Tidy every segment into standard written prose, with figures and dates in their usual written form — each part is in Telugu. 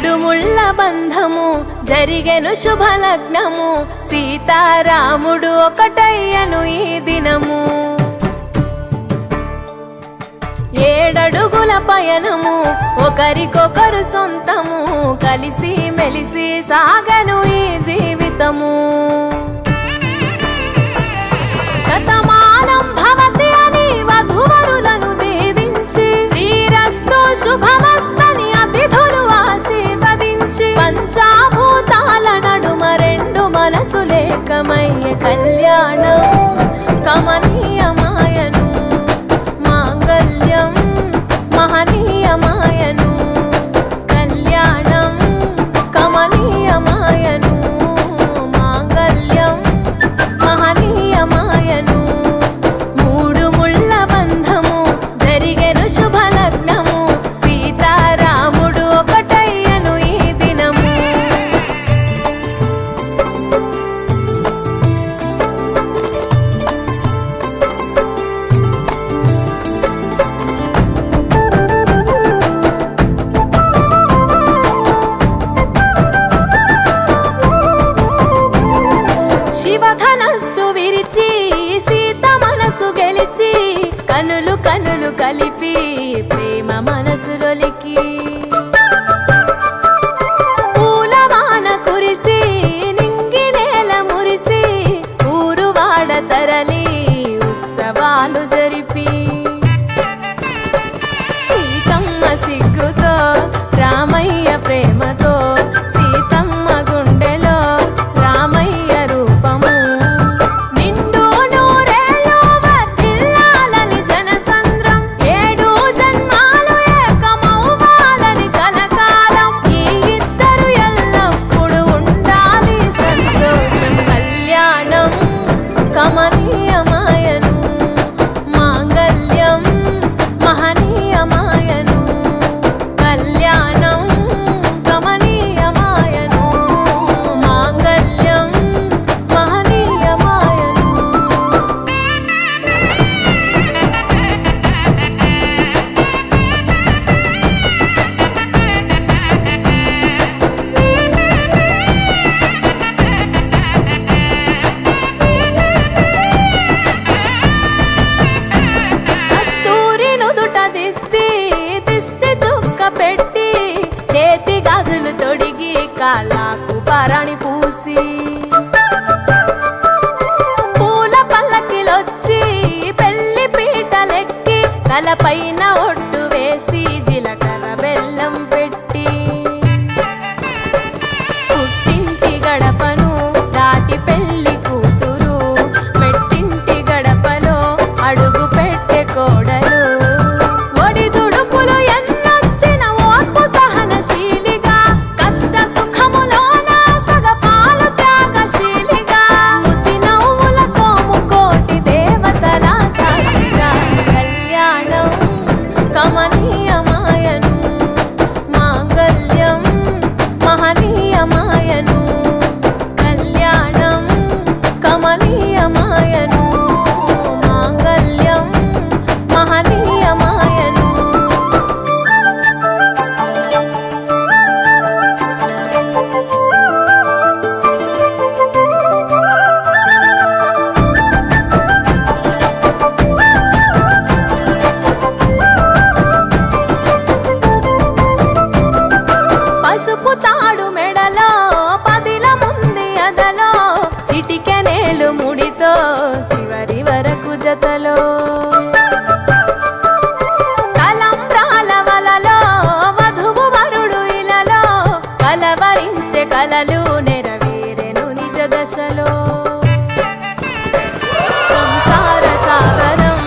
మూడు ముళ్ళ బంధము జరిగెను శుభలగ్నము, సీతారాముడు ఒకటయ్యను ఈ దినము. 7 అడుగుల పయనము ఒకరికొకరు సొంతము, కలిసి మెలిసి సాగను ఈ జీవితము. శతమానం భవతి అని వధువరులను దీవించి, శ్రీరస్తు శుభమస్తని అతిథులు ఆశీర్వదించి, పంచాభూతాల నడుమ 2 మనసులేకమయ్య కళ్యాణం కమనీయమాయను, మాంగళ్యం మహనీయమాయను. కళ్యాణం కమనీయమాయను, మాంగళ్యం మహనీయమాయను. మూడు ముళ్ళ బంధము జరిగెను శుభలగ్నము, సీతారాముడు ఒకటయ్యను ఈ దినము. శివధనస్సు విరిచి సీత మనసు గెలిచి, కనులు కనులు కలిపి ప్రేమ మనసులొలికి, పూలవాన కురిసి నింగి నేల మురిసి, ఊరువాడ తరలి ఉత్సవాలు జరిపి, సీతమ్మ సిగ్గుతో రామయ్య ప్రేమతో, సీతమ్మ గుండెలో రామయ్య రూపము. నిండు నూరేళ్ళు వర్ధిల్లాలని జనసంద్రం, 7 జన్మాలు ఏకమవ్వాలని కలకాలం, ఈ ఇద్దరు ఎల్లప్పుడు ఉండాలి సంతోషం. కళ్యాణం కమనీయమాయను, మాంగళ్యం మహనీయమాయను. కళ్యాణం కమనీయమాయను, మాంగళ్యం మహనీయమాయను. కస్తూరి నుదుట దిద్ది దిష్టి చుక్క పెట్టి, చేతి గాజులు తొడిగి కాళ్ళకు పరాణి పూసి, పూల పల్లకిలొచ్చి పెళ్లి పీటలెక్కి, తలపైన ఒట్టు వేసి జీలకర్ర బెల్లం పెట్టి, పుట్టింటి గడపను దాటి పెళ్లి కూతురు, పెట్టింటి గడపలో అడుగు పెట్టే కోడలు. ఒడిదుడుకులు ఎన్నొచ్చిన ఓర్పు సహనశీలిగా, కష్ట సుఖములోన సగపాలు త్యాగశీలిగా, ముసి నవ్వులతో ముకోటి దేవతల సాక్షిగా. కళ్యాణం కమనీయమాయను, మాంగళ్యం మహనీయమాయను. కళ్యాణం కమనీయమాయను, మాంగళ్యం మహనీయమాయను. పసుపు తాడు మెడలో పదిల ముంది అదలో, చిటికెనేలు ముడితో చివరి వరకు జతలో, తలంబ్రాల వలలో వధువు వరుడు ఇలలో, కలవరించే కలలు నెరవేరెను నిజ దశలో. సంసార సాగరం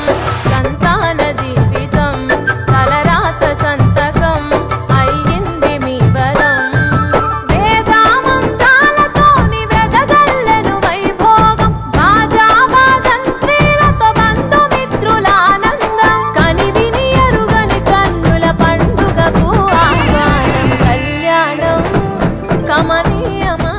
సంతాన జీవితం, తలరాత సంతకం అయ్యింది మీ వరం. వేదామంత్రాలతోని వెదజల్లెను వైభోగం, భాజావాజంత్రీలతో బంధుమిత్రుల ఆనందం, కనివిని ఎరుగని కన్నుల పండుగకు ఆహ్వానం. కళ్యాణం కమనీయమా